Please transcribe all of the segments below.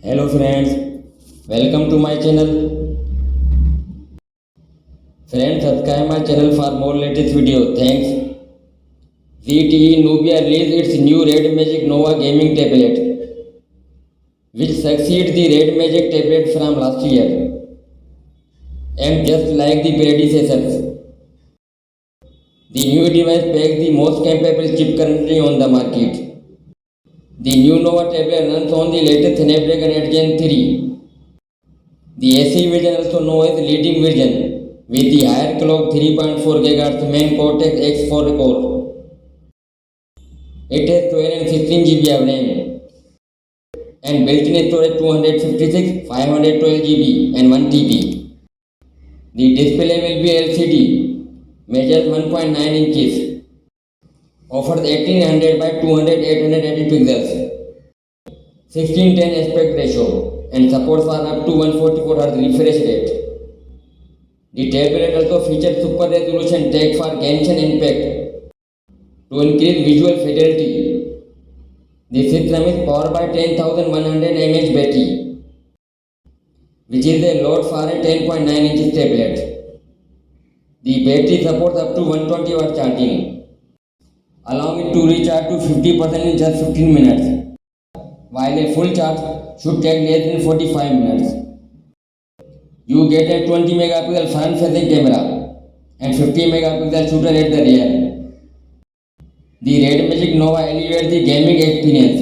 Hello friends, welcome to my channel. Friends, subscribe my channel for more latest video. Thanks. ZTE Nubia released its new Red Magic Nova gaming tablet, which succeeds the Red Magic tablet from last year. And just like the predecessors, the new device packs the most capable chip currently on the market. The new Nova tablet runs on the latest Snapdragon 8 Gen 3. The SE version, also known as leading version, with the higher clock 3.4 GHz main Cortex X4 core. It has 12 and 16 GB of RAM and built-in storage 256, 512 GB and 1 TB. The display will be LCD, measures 1.9 inches, offers 1800 by 200 880 pixels, 16:10 aspect ratio, and supports for up to 144 Hz refresh rate. The tablet also features super resolution tech for Genshin Impact to increase visual fidelity. The system is powered by 10,100 mAh battery, which is a load for a 10.9 inches tablet. The battery supports up to 120 watt charging, allowing it to recharge to 50% in just 15 minutes, while a full charge should take less than 45 minutes. You get a 20 megapixel front facing camera and 50 megapixel shooter at the rear. The Red Magic Nova elevates the gaming experience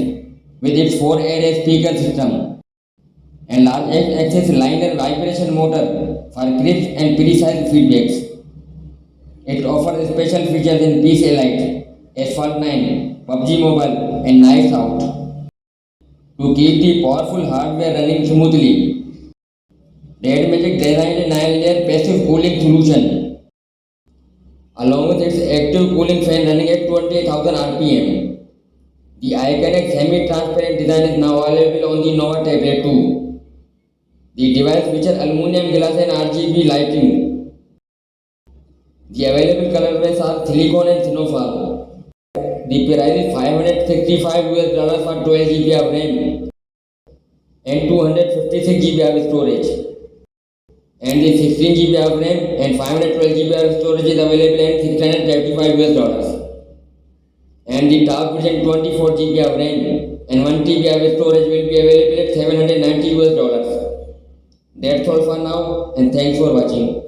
with its 4-array speaker system and large X-axis liner vibration motor for crisp and precise feedbacks. It offers special features in Peace Elite, Asphalt 9, PUBG Mobile and Nights Out to keep the powerful hardware running smoothly. Red Magic designed a 9-layer passive cooling solution along with its active cooling fan running at 20,000 RPM. The iconic semi-transparent design is now available on the Nova tablet too. The device features aluminum glass and RGB lighting. The available colorways are silicone and snowfall. The price is $565 for 12 GB of RAM and 256 GB of storage. And the 16 GB of RAM and 512 GB of storage is available at $635. And the top version 24 GB of RAM and 1 TB of storage will be available at $790. That's all for now, and thanks for watching.